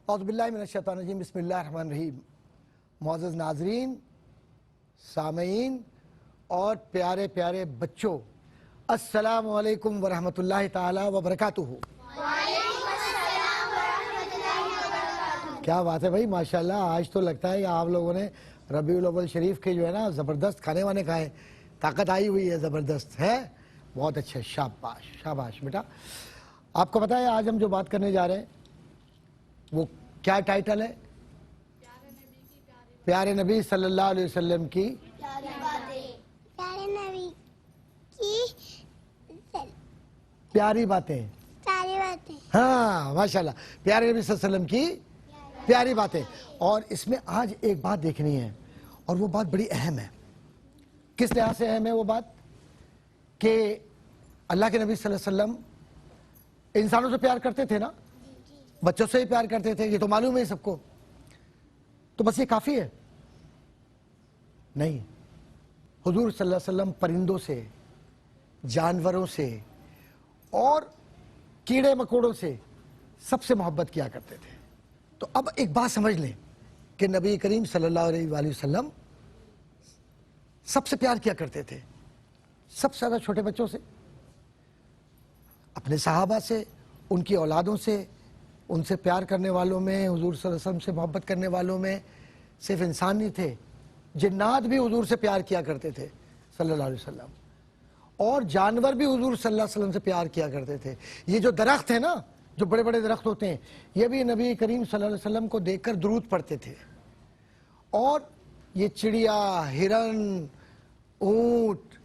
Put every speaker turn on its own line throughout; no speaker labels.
اعوذ باللہ من الشیطان الرجیم، بسم اللہ الرحمن الرحیم۔ معزز ناظرین، سامعین اور پیارے پیارے بچوں، السلام علیکم ورحمۃ اللہ تعالی وبرکاتہ۔ کیا بات ہے بھائی، ماشاءاللہ آج تو لگتا ہے کہ آپ لوگوں نے ربیع الاول شریف کے جو ہے نا زبردست کھانے وانے کھائے، طاقت آئی ہوئی ہے، زبردست ہے، بہت اچھا، شاباش شاباش بیٹا۔ آپ کو پتہ ہے آج ہم جو بات کرنے جا رہے ہیں وہ کیا ٹائٹل ہے؟ پیارے نبی صلی اللہ علیہ وسلم کی پیاری باتیں۔ ہاں ماشاءاللہ، پیارے نبی صلی اللہ علیہ وسلم کی پیاری باتیں۔ اور اس میں آج ایک بات دیکھنی ہے اور وہ بات بڑی اہم ہے۔ کس لحاظ سے اہم ہے وہ بات؟ کہ اللہ کے نبی صلی اللہ علیہ وسلم انسانوں سے پیار کرتے تھے نا، بچوں سے ہی پیار کرتے تھے، یہ تو معلوم ہے سب کو۔ تو بس یہ کافی ہے؟ نہیں، حضور صلی اللہ علیہ وسلم پرندوں سے، جانوروں سے اور کیڑے مکوڑوں سے سب سے محبت کیا کرتے تھے۔ تو اب ایک بات سمجھ لیں کہ نبی کریم صلی اللہ علیہ وآلہ وسلم سب سے پیار کیا کرتے تھے، سب سے زیادہ چھوٹے بچوں سے، اپنے صحابہ سے، ان کی اولادوں سے، ان سے پیار کرنے والوں میں، حضور صلی اللہ علیہ وسلم سے محبت کرنے والوں میں صرف انسان نہیں تھے، جنات بھی حضور سے پیار کیا کرتے تھے صلی اللہ علیہ وسلم، اور جانور بھی حضور صلی اللہ علیہ وسلم سے پیار کیا کرتے تھے۔ یہ جو درخت ہے نا، جو بڑے بڑے درخت ہوتے ہیں، یہ بھی نبی کریم صلی اللہ علیہ وسلم کو دیکھ کر درود پڑھتے تھے۔ اور یہ چڑیا، ہرن، اونٹ،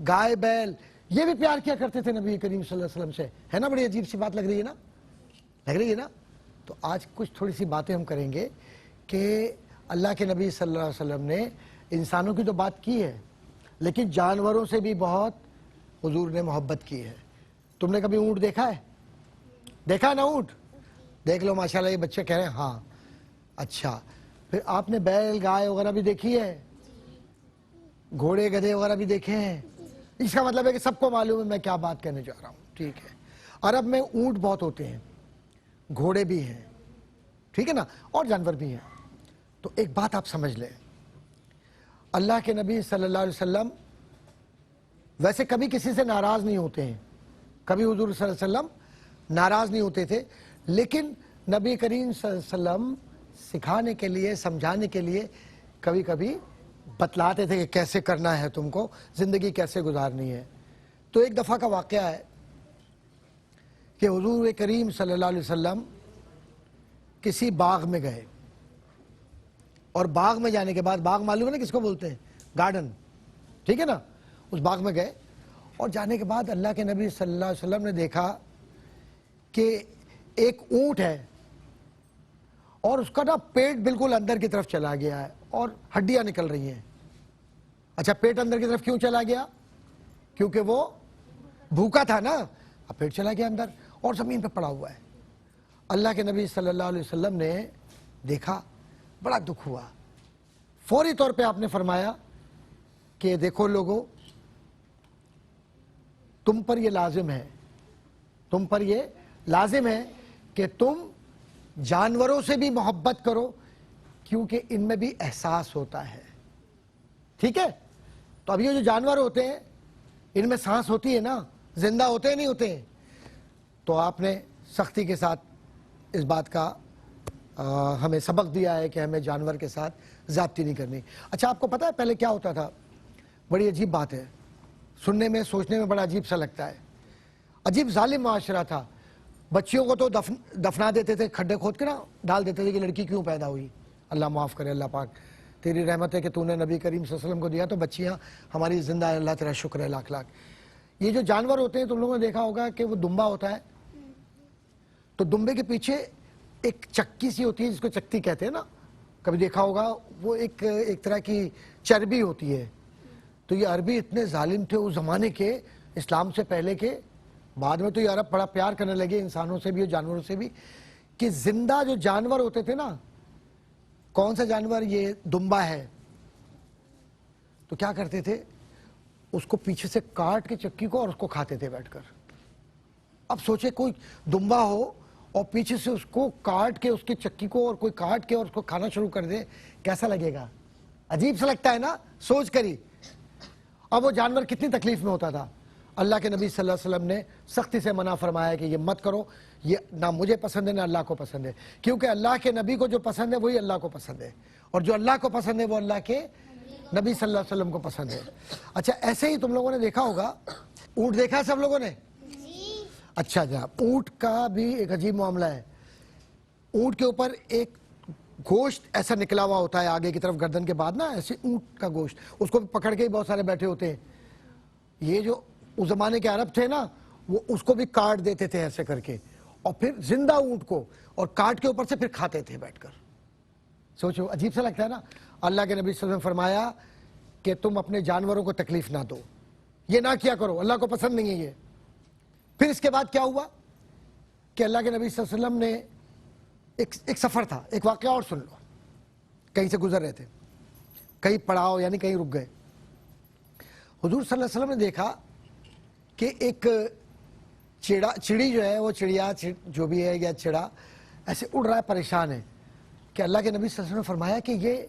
گائے، بیل، یہ بھی پیار کیا کرتے تھے نبی کریم صلی اللہ علیہ وسلم سے۔ ہے نا، بڑی عجیب سی بات لگ رہی ہے نا، لگ رہی ہے نا؟ تو آج کچھ تھوڑی سی باتیں ہم کریں گے کہ اللہ کے نبی صلی اللہ علیہ وسلم نے انسانوں کی تو بات کی ہے، لیکن جانوروں سے بھی بہت حضور نے محبت کی ہے۔ تم نے کبھی اونٹ دیکھا ہے؟ دیکھا ہے نا اونٹ؟ دیکھ لو ماشاءاللہ، یہ بچے کہہ رہے ہیں ہاں۔ اچھا، پھر آپ نے بیل، گائے وغیرہ بھی دیکھی ہے؟ گھوڑے، گدھے وغیرہ بھی دیکھے ہیں؟ اس کا مطلب ہے کہ سب کو معلوم ہے میں کیا بات کہنے جا رہا ہوں، ٹھیک ہے۔ عرب میں اونٹ بہت ہوتے ہیں، گھوڑے بھی ہیں، ٹھیک ہے نا، اور جانور بھی ہیں۔ تو ایک بات آپ سمجھ لیں، اللہ کے نبی صلی اللہ علیہ وسلم ویسے کبھی کسی سے ناراض نہیں ہوتے ہیں، کبھی حضور صلی اللہ علیہ وسلم ناراض نہیں ہوتے تھے، لیکن نبی کریم صلی اللہ علیہ وسلم سکھانے کے لیے، سمجھانے کے لیے کبھی کبھی بتلاتے تھے کہ کیسے کرنا ہے تم کو، زندگی کیسے گزارنی ہے۔ تو ایک دفعہ کا واقعہ ہے کہ حضور کریم صلی اللہ علیہ وسلم کسی باغ میں گئے، اور باغ میں جانے کے بعد، باغ معلوم ہے نا کس کو بولتے ہیں؟ گارڈن، ٹھیک ہے نا؟ اس باغ میں گئے اور جانے کے بعد اللہ کے نبی صلی اللہ علیہ وسلم نے دیکھا کہ ایک اونٹ ہے اور اس کا نا پیٹ بالکل اندر کی طرف چلا گیا ہے اور ہڈیاں نکل رہی ہیں۔ اچھا، پیٹ اندر کی طرف کیوں چلا گیا؟ کیونکہ وہ بھوکا تھا نا، اب پیٹ چلا گیا اندر اور زمین پہ پڑا ہوا ہے۔ اللہ کے نبی صلی اللہ علیہ وسلم نے دیکھا، بڑا دکھ ہوا، فوری طور پہ آپ نے فرمایا کہ دیکھو لوگو، تم پر یہ لازم ہے، تم پر یہ لازم ہے کہ تم جانوروں سے بھی محبت کرو، کیونکہ ان میں بھی احساس ہوتا ہے، ٹھیک ہے؟ تو اب یہ جو جانور ہوتے ہیں ان میں سانس ہوتی ہے نا، زندہ ہوتے ہیں نہیں ہوتے ہیں؟ تو آپ نے سختی کے ساتھ اس بات کا ہمیں سبق دیا ہے کہ ہمیں جانور کے ساتھ زیادتی نہیں کرنی۔ اچھا، آپ کو پتہ ہے پہلے کیا ہوتا تھا؟ بڑی عجیب بات ہے، سننے میں، سوچنے میں بڑا عجیب سا لگتا ہے۔ عجیب ظالم معاشرہ تھا، بچیوں کو تو دفنا دیتے تھے، کھڈے کھود کے نا ڈال دیتے تھے کہ لڑکی کیوں پیدا ہوئی، اللہ معاف کرے، اللہ پاک تیری رحمت ہے کہ تو نے نبی کریم صلی اللہ علیہ وسلم کو دیا تو بچیاں ہماری زندہ ہیں، اللہ تیرا شکر ہے لاکھ لاکھ۔ یہ جو جانور ہوتے ہیں تم لوگوں نے دیکھا ہوگا کہ وہ دمبا ہوتا ہے، تو دمبے کے پیچھے ایک چکی سی ہوتی ہے جس کو چکتی کہتے ہیں نا، کبھی دیکھا ہوگا، وہ ایک طرح کی چربی ہوتی ہے۔ تو یہ عربی اتنے ظالم تھے اس زمانے کے، اسلام سے پہلے کے، بعد میں تو یہ عرب بڑا پیار کرنے لگے انسانوں سے بھی اور جانوروں سے بھی، کہ زندہ جو جانور ہوتے تھے نا، کون سا جانور؟ یہ دمبا ہے، تو کیا کرتے تھے؟ اس کو پیچھے سے کاٹ کے چکی کو اور اس کو کھاتے تھے بیٹھ کر۔ اب سوچے کوئی دمبا ہو اور پیچھے سے اس کو کاٹ کے اس کی چکی کو اور کوئی کاٹ کے اور اس کو کھانا شروع کر دے, کیسا لگے گا؟ عجیب سا لگتا ہے نا, سوچ کری. اب وہ جانور کتنی تکلیف میں ہوتا تھا. اللہ کے نبی صلی اللہ علیہ وسلم نے سختی سے منع فرمایا کہ یہ مت کرو, یہ نہ مجھے پسند ہے نہ اللہ کو پسند ہے, کیونکہ اللہ کے نبی کو جو پسند ہے وہی اللہ کو پسند ہے, اور جو اللہ کو پسند ہے وہ اللہ کے نبی صلی اللہ علیہ وسلم کو پسند ہے. اچھا ایسے ہی تم لوگوں نے دیکھا ہوگا, اونٹ دیکھا ہے سب لوگوں نے؟ اچھا جناب, اونٹ کا بھی ایک عجیب معاملہ ہے. اونٹ کے اوپر ایک گوشت ایسا نکلا ہوا ہوتا ہے آگے کی طرف گردن کے بعد نا, ایسے اونٹ کا گوشت, اس کو پکڑ کے ہی بہت سارے بیٹھے ہوتے ہیں. یہ جو اس زمانے کے عرب تھے نا, وہ اس کو بھی کاٹ دیتے تھے ایسے کر کے, اور پھر زندہ اونٹ کو اور کاٹ کے اوپر سے پھر کھاتے تھے بیٹھ کر. سوچو عجیب سا لگتا ہے نا. اللہ کے نبی صلی اللہ علیہ وسلم نے فرمایا کہ تم اپنے جانوروں کو تکلیف نہ دو, یہ نہ کیا کرو, اللہ کو پسند نہیں ہے یہ. پھر اس کے بعد کیا ہوا کہ اللہ کے نبی صلی اللہ علیہ وسلم نے ایک سفر تھا, ایک واقعہ اور سن لو. کہیں سے گزر رہے تھے, کہیں پڑاؤ یعنی کہیں رک گئے. حضور صلی اللہ علیہ وسلم نے دیکھا کہ ایک چڑی جو ہے, وہ چڑیا جو بھی ہے یا چڑا ایسے اڑ رہا ہے, پریشان ہے. کہ اللہ کے نبی صلی اللہ علیہ وسلم نے فرمایا کہ یہ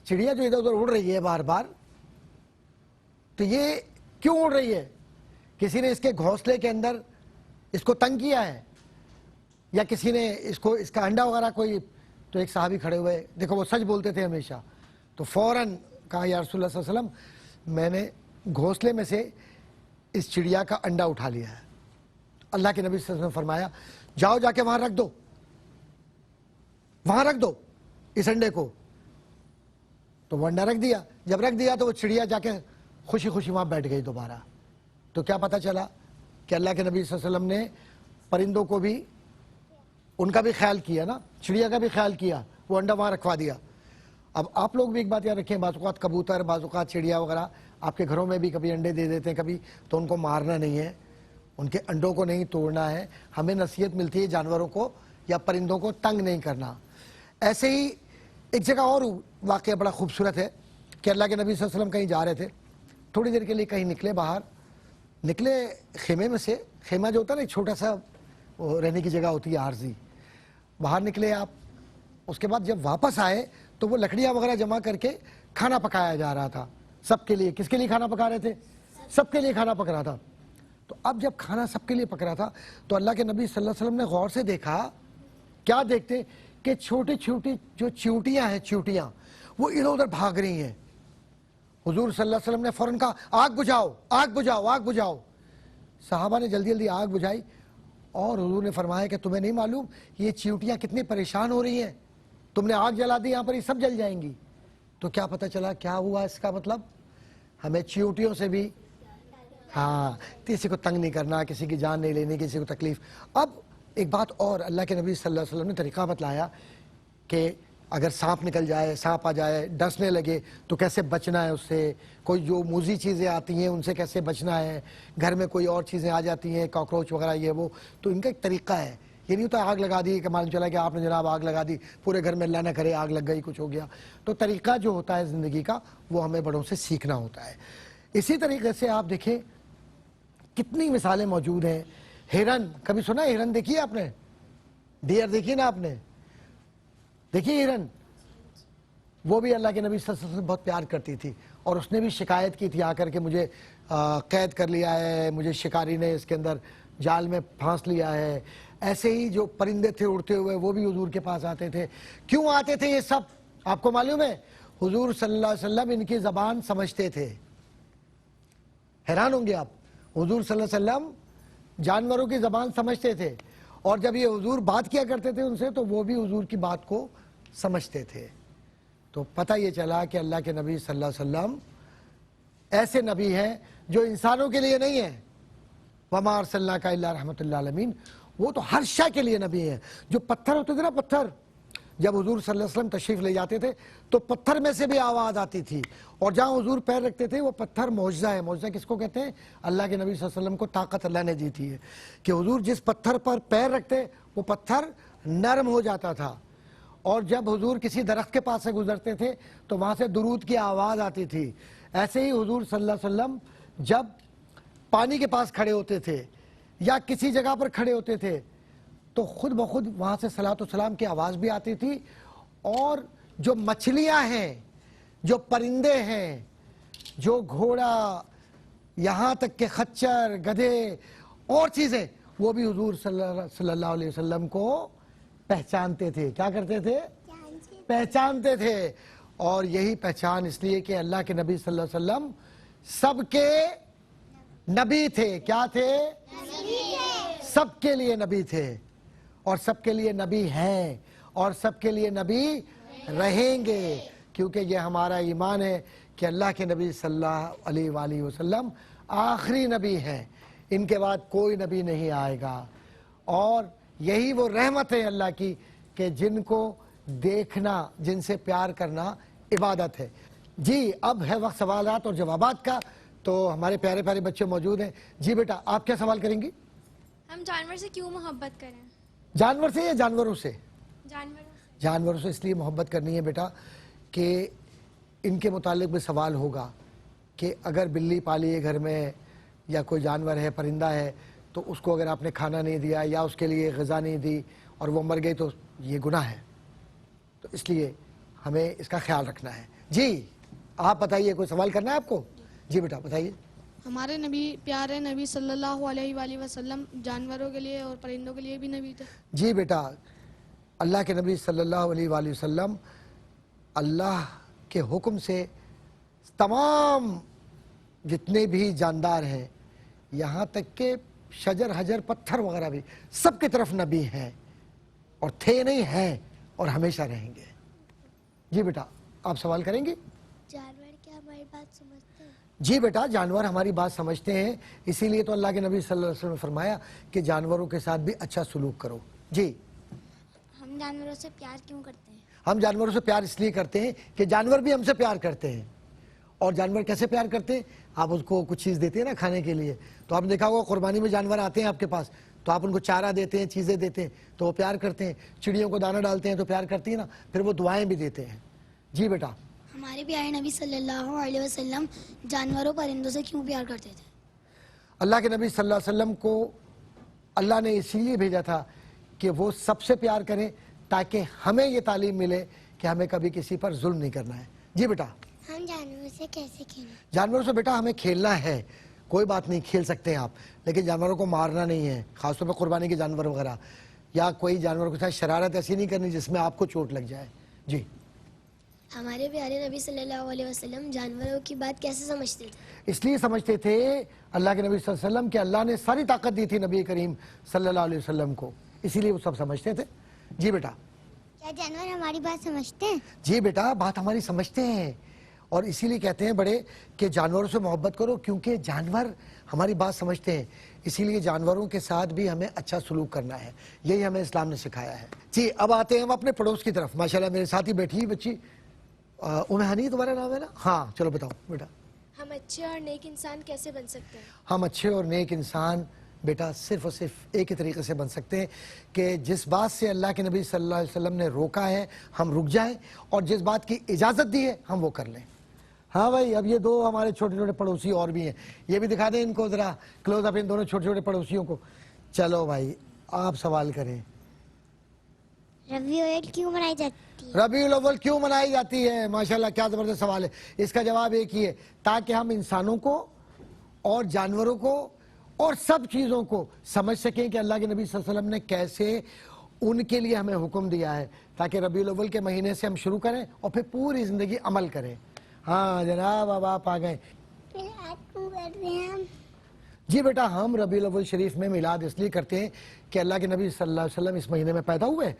چڑیا جو ادھر ادھر اڑ رہی ہے بار بار, تو یہ کیوں اڑ رہی ہے؟ کسی نے اس کے گھونسلے کے اندر اس کو تنگ کیا ہے, یا کسی نے اس کا انڈا وغیرہ کوئی. تو ایک صحابی کھڑے ہوئے, دیکھو وہ سچ بولتے تھے ہمیشہ, تو فوراً کہا یا رسول اللہ صلی اللہ علیہ وسلم میں نے گھونسلے میں سے اس چڑیا کا انڈا اٹھا لیا ہے. اللہ کے نبی صلی اللہ علیہ وسلم نے فرمایا جاؤ جا کے وہاں رکھ دو, وہاں رکھ دو اس انڈے کو. تو وہ انڈا رکھ دیا. جب رکھ دیا تو وہ چڑیا جا کے خوشی خوشی وہاں بیٹھ گئی دوبارہ. تو کیا پتہ چلا کہ اللہ کے نبی صلی اللہ علیہ وسلم نے پرندوں کو بھی, ان کا بھی خیال کیا نا, چڑیا کا بھی خیال کیا, وہ انڈا وہاں رکھوا دیا. اب آپ لوگ بھی ایک بات یاد رکھیں, بعض اوقات کبوتر, بعض اوقات چڑیا وغیرہ آپ کے گھروں میں بھی کبھی انڈے دے دیتے ہیں کبھی, تو ان کو مارنا نہیں ہے, ان کے انڈوں کو نہیں توڑنا ہے. ہمیں نصیحت ملتی ہے جانوروں کو یا پرندوں کو تنگ نہیں کرنا. ایسے ہی ایک جگہ اور واقعہ بڑا خوبصورت ہے کہ اللہ کے نبی صلی اللہ علیہ وسلم کہیں جا رہے تھے, تھوڑی دیر کے لیے کہیں نکلے, باہر نکلے خیمے میں سے. خیمہ جو ہوتا ہے نا, ایک چھوٹا سا رہنے کی جگہ ہوتی ہے عارضی, باہر نکلے آپ. اس کے بعد جب واپس آئے تو وہ لکڑیاں وغیرہ جمع کر کے کھانا پکایا جا رہا تھا سب کے لیے. کس کے لیے کھانا پکا رہے تھے؟ سب کے لیے کھانا پک رہا تھا. تو اب جب کھانا سب کے لیے پک رہا تھا تو اللہ کے نبی صلی اللہ علیہ وسلم نے غور سے دیکھا, کیا دیکھتے کہ چھوٹی چھوٹی جو چیونٹیاں ہیں, چیونٹیاں وہ ادھر ادھر بھاگ رہی ہیں. حضور صلی اللہ علیہ وسلم نے فوراً کہا آگ بجھاؤ, آگ بجھاؤ, آگ بجھاؤ. صحابہ نے جلدی جلدی آگ بجھائی, اور حضور نے فرمایا کہ تمہیں نہیں معلوم یہ چیونٹیاں کتنی پریشان ہو رہی ہیں, تم نے آگ جلا دی, یہاں پر یہ سب جل جائیں گی. تو کیا پتہ چلا کیا ہوا اس کا مطلب؟ ہمیں چیونٹیوں سے بھی کسی کو تنگ نہیں کرنا, کسی کی جان نہیں لینی, کسی کو تکلیف. اب ایک بات اور, اللہ کے نبی صلی اللہ علیہ وسلم نے طریقہ بتلایا کہ اگر سانپ نکل جائے, سانپ آ جائے, ڈسنے لگے تو کیسے بچنا ہے اس سے. کوئی جو موذی چیزیں آتی ہیں ان سے کیسے بچنا ہے. گھر میں کوئی اور چیزیں آ جاتی ہیں, کاکروچ وغیرہ, یہ وہ, تو ان کا ایک طریقہ ہے. یہ نہیں ہوتا آگ لگا دی کہ معلوم چلا کہ آپ نے جناب آگ لگا دی, پورے گھر میں اللہ نہ کرے آگ لگ گئی, کچھ ہو گیا. تو طریقہ جو ہوتا ہے زندگی کا وہ ہمیں بڑوں سے سیکھنا ہوتا ہے. اسی طریقے سے آپ دیکھیں کتنی مثالیں موجود ہیں. ہرن, کبھی سنا ہے ہرن؟ دیکھیے آپ نے, ڈیئر دیکھیے نا آپ نے, دیکھیے ہرن, وہ بھی اللہ کے نبی صلی اللہ علیہ وسلم بہت پیار کرتی تھی, اور اس نے بھی شکایت کی تھی آ کر کے مجھے قید کر لیا ہے, مجھے شکاری نے اس کے اندر جال میں پھانس لیا ہے. ایسے ہی جو پرندے تھے اڑتے ہوئے وہ بھی حضور کے پاس آتے تھے. کیوں آتے تھے یہ سب آپ کو معلوم ہے؟ حضور صلی اللہ علیہ وسلم ان کی زبان سمجھتے تھے. حیران ہوں گے آپ, حضور صلی اللہ علیہ وسلم جانوروں کی زبان سمجھتے تھے, اور جب یہ حضور بات کیا کرتے تھے ان سے تو وہ بھی حضور کی بات کو سمجھتے تھے. تو پتہ یہ چلا کہ اللہ کے نبی صلی اللہ علیہ وسلم ایسے نبی ہیں جو انسانوں کے لیے نہیں ہیں. وَمَا أَرْسَلْنَاكَ إِلَّا رَحْمَةً لِّلْعَالَمِينَ, وہ تو ہر شے کے لیے نبی ہیں. جو پتھر ہوتے تھے نا, پتھر, جب حضور صلی اللہ علیہ وسلم تشریف لے جاتے تھے تو پتھر میں سے بھی آواز آتی تھی, اور جہاں حضور پیر رکھتے تھے وہ پتھر معجزہ ہے. معجزہ کس کو کہتے ہیں؟ اللہ کے نبی صلی اللہ علیہ وسلم کو طاقت اللہ نے دی تھی کہ حضور جس پتھر پر پیر رکھتے وہ پتھر نرم ہو جاتا تھا. اور جب حضور کسی درخت کے پاس سے گزرتے تھے تو وہاں سے درود کی آواز آتی تھی. ایسے ہی حضور صلی اللہ علیہ وسلم جب پانی کے پاس کھڑے ہوتے تھے یا کسی جگہ پر کھڑے ہوتے تھے تو خود بخود وہاں سے صلاۃ و سلام کی آواز بھی آتی تھی، اور جو مچھلیاں ہیں، جو پرندے ہیں، جو گھوڑا، یہاں تک کہ خچر، گدھے اور چیزیں، وہ بھی حضور صلی اللہ علیہ وسلم کو پہچانتے تھے. کیا کرتے تھے؟ پہچانتے تھے. اور یہی پہچان اس لیے کہ اللہ کے نبی صلی اللہ علیہ وسلم سب کے نبی تھے. کیا تھے؟ سب کے لیے نبی تھے، اور سب کے لیے نبی ہیں، اور سب کے لیے نبی رہیں گے، کیونکہ یہ ہمارا ایمان ہے کہ اللہ کے نبی صلی اللہ علیہ وآلہ وسلم آخری نبی ہیں. ان کے بعد کوئی نبی نہیں آئے گا. اور یہی وہ رحمت ہے اللہ کی کہ جن کو دیکھنا، جن سے پیار کرنا عبادت ہے. جی اب ہے وقت سوالات اور جوابات کا. تو ہمارے پیارے پیارے بچے موجود ہیں. جی بیٹا آپ کیا سوال کریں گی؟
ہم جانور سے کیوں محبت کریں؟
جانور سے یا جانوروں سے؟
جانوروں سے.
جانوروں سے اس لیے محبت کرنی ہے بیٹا کہ ان کے متعلق بھی سوال ہوگا کہ اگر بلی پالی ہے گھر میں، یا کوئی جانور ہے، پرندہ ہے، تو اس کو اگر آپ نے کھانا نہیں دیا یا اس کے لیے غذا نہیں دی اور وہ مر گئی تو یہ گناہ ہے. تو اس لیے ہمیں اس کا خیال رکھنا ہے. جی آپ بتائیے، کوئی سوال کرنا ہے آپ کو؟ جی بیٹا بتائیے.
ہمارے نبی، پیارے نبی صلی اللہ علیہ وآلہ وسلم جانوروں کے لیے اور پرندوں کے لیے بھی نبی تھے.
جی بیٹا اللہ کے نبی صلی اللہ علیہ وآلہ وسلم اللہ کے حکم سے تمام جتنے بھی جاندار ہیں، یہاں تک کہ شجر حجر پتھر وغیرہ بھی، سب کی طرف نبی ہیں، اور تھے نہیں ہیں اور ہمیشہ رہیں گے. جی بیٹا آپ سوال کریں گی؟
جانور کیا ہماری بات سمجھتے ہیں؟
جی بیٹا جانور ہماری بات سمجھتے ہیں، اسی لیے تو اللہ کے نبی صلی اللہ علیہ وسلم نے فرمایا کہ جانوروں کے ساتھ بھی اچھا سلوک کرو. جی
ہم جانوروں سے پیار کیوں کرتے ہیں؟
ہم جانوروں سے پیار اس لیے کرتے ہیں کہ جانور بھی ہم سے پیار کرتے ہیں. اور جانور کیسے پیار کرتے ہیں؟ آپ اس کو کچھ چیز دیتے ہیں نا کھانے کے لیے، تو آپ نے دیکھا ہوگا قربانی میں جانور آتے ہیں آپ کے پاس، تو آپ ان کو چارہ دیتے ہیں، چیزیں دیتے ہیں تو وہ پیار کرتے ہیں. چڑیوں کو دانہ ڈالتے ہیں تو پیار کرتی ہیں نا، پھر وہ دعائیں بھی دیتے ہیں. جی بیٹا
ہمارے پیارے نبی صلی اللہ علیہ وسلم جانوروں پرندوں سے کیوں پیار کرتے تھے؟
اللہ کے نبی صلی اللہ علیہ وسلم کو اللہ نے اسی لیے بھیجا تھا کہ وہ سب سے پیار کریں، تاکہ ہمیں یہ تعلیم ملے کہ ہمیں کبھی کسی پر ظلم نہیں کرنا ہے. جی بیٹا
ہم جانوروں سے کیسے کھیلیں؟
جانوروں سے بیٹا ہمیں کھیلنا ہے، کوئی بات نہیں، کھیل سکتے ہیں آپ، لیکن جانوروں کو مارنا نہیں ہے، خاص طور پہ قربانی کے جانور وغیرہ، یا کوئی جانور کے ساتھ شرارت ایسی نہیں کرنی جس میں آپ کو چوٹ لگ جائے. جی
ہمارے پیارے نبی صلی اللہ علیہ وسلم جانوروں کی بات کیسے سمجھتے تھے؟
اس لیے سمجھتے تھے اللہ کے نبی صلی اللہ علیہ وسلم کہ اللہ نے ساری طاقت دی تھی نبی کریم صلی اللہ علیہ وسلم کو، اسی لیے وہ سب سمجھتے تھے. جی بیٹا
کیا جانور ہماری بات سمجھتے ہیں؟
جی بیٹا بات ہماری سمجھتے ہیں، اور اسی لیے کہتے ہیں بڑے کہ جانوروں سے محبت کرو، کیونکہ جانور ہماری بات سمجھتے ہیں. اسی لیے جانوروں کے ساتھ بھی ہمیں اچھا سلوک کرنا ہے، یہی ہمیں اسلام نے سکھایا ہے. جی اب آتے ہیں ہم اپنے پڑوس کی طرف. ماشاءاللہ میرے ساتھ ہی بیٹھی بچی ام ہنی تمہارا نام ہے نا؟ ہاں چلو بتاؤ بیٹا.
ہم اچھے اور نیک انسان کیسے بن سکتے ہیں؟
ہم اچھے اور نیک انسان بیٹا صرف اور صرف ایک ہی طریقے سے بن سکتے ہیں کہ جس بات سے اللہ کے نبی صلی اللہ علیہ وسلم نے روکا ہے ہم رک جائیں، اور جس بات کی اجازت دی ہے ہم وہ کر لیں. ہاں بھائی اب یہ دو ہمارے چھوٹے چھوٹے پڑوسی اور بھی ہیں، یہ بھی دکھا دیں ان کو ذرا کلوز اپ، ان دونوں چھوٹے چھوٹے پڑوسیوں کو. چلو بھائی آپ سوال کریں.
ربیع الاول کیوں منائی جاتی ہے؟
ربیع الاول کیوں منائی جاتی ہے؟ ماشاءاللہ کیا زبردست سوال ہے. اس کا جواب ایک ہی ہے، تاکہ ہم انسانوں کو اور جانوروں کو اور سب چیزوں کو سمجھ سکیں کہ اللہ کے نبی صلی اللہ علیہ وسلم نے کیسے ان کے لیے ہمیں حکم دیا ہے، تاکہ ربیع الاول کے مہینے سے ہم شروع کریں اور پھر پوری زندگی عمل کریں. ہاں جناب اب آپ آ گئے. جی بیٹا ہم ربیع الاول شریف میں میلاد اس لیے کرتے ہیں کہ اللہ کے نبی صلی اللہ علیہ وسلم اس مہینے میں پیدا ہوئے،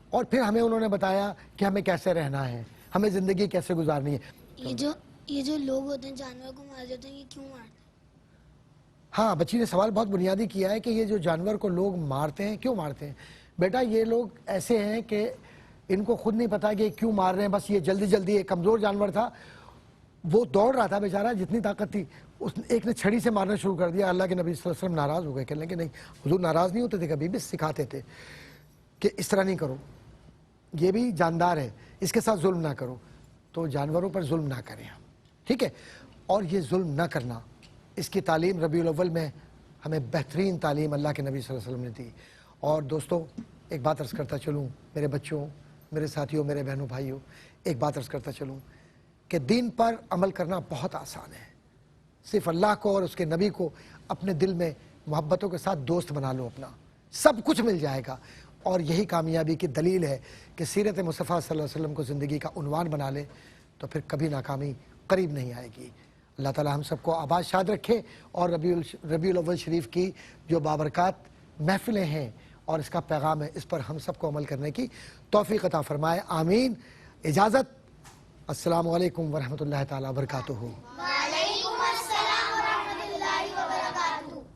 اور پھر ہمیں انہوں نے بتایا کہ ہمیں کیسے رہنا ہے، ہمیں زندگی کیسے گزارنی ہے.
یہ جو لوگ ہوتے ہیں جانوروں کو مار دیتے ہیں، یہ کیوں مارتے ہیں؟
ہاں بچی نے سوال بہت بنیادی کیا ہے کہ یہ جو جانور کو لوگ مارتے ہیں کیوں مارتے ہیں. بیٹا یہ لوگ ایسے ہیں کہ ان کو خود نہیں پتا کہ کیوں مار رہے ہیں، بس یہ جلدی جلدی. ایک کمزور جانور تھا، وہ دوڑ رہا تھا بیچارہ، جتنی طاقت تھی ایک نے چھڑی سے مارنا شروع کر دیا. اللہ کے نبی صلی اللہ علیہ وسلم ناراض ہو گئے، کہنے لگے نہیں، حضور ناراض نہیں ہوتے تھے کبھی بھی، سکھاتے تھے کہ اس طرح نہیں کرو، یہ بھی جاندار ہے، اس کے ساتھ ظلم نہ کرو. تو جانوروں پر ظلم نہ کریں ہم، ٹھیک ہے. اور یہ ظلم نہ کرنا، اس کی تعلیم ربیع الاول میں ہمیں بہترین تعلیم اللہ کے نبی صلی اللہ علیہ وسلم نے دی. اور دوستوں ایک بات عرض کرتا چلوں، میرے بچوں، میرے ساتھیوں، میرے بہنوں بھائیوں، ایک بات عرض کرتا چلوں کہ دین پر عمل کرنا بہت آسان ہے. صرف اللہ کو اور اس کے نبی کو اپنے دل میں محبتوں کے ساتھ دوست بنا لو، اپنا سب کچھ مل جائے گا. اور یہی کامیابی کی دلیل ہے کہ سیرت مصطفیٰ صلی اللہ علیہ وسلم کو زندگی کا عنوان بنا لے تو پھر کبھی ناکامی قریب نہیں آئے گی. اللہ تعالی ہم سب کو آباد شاد رکھے اور ربیع الاول شریف کی جو بابرکات محفلیں ہیں اور اس کا پیغام ہے، اس پر ہم سب کو عمل کرنے کی توفیق عطا فرمائے. آمین. اجازت. السلام علیکم ورحمۃ اللہ تعالی وبرکاتہ.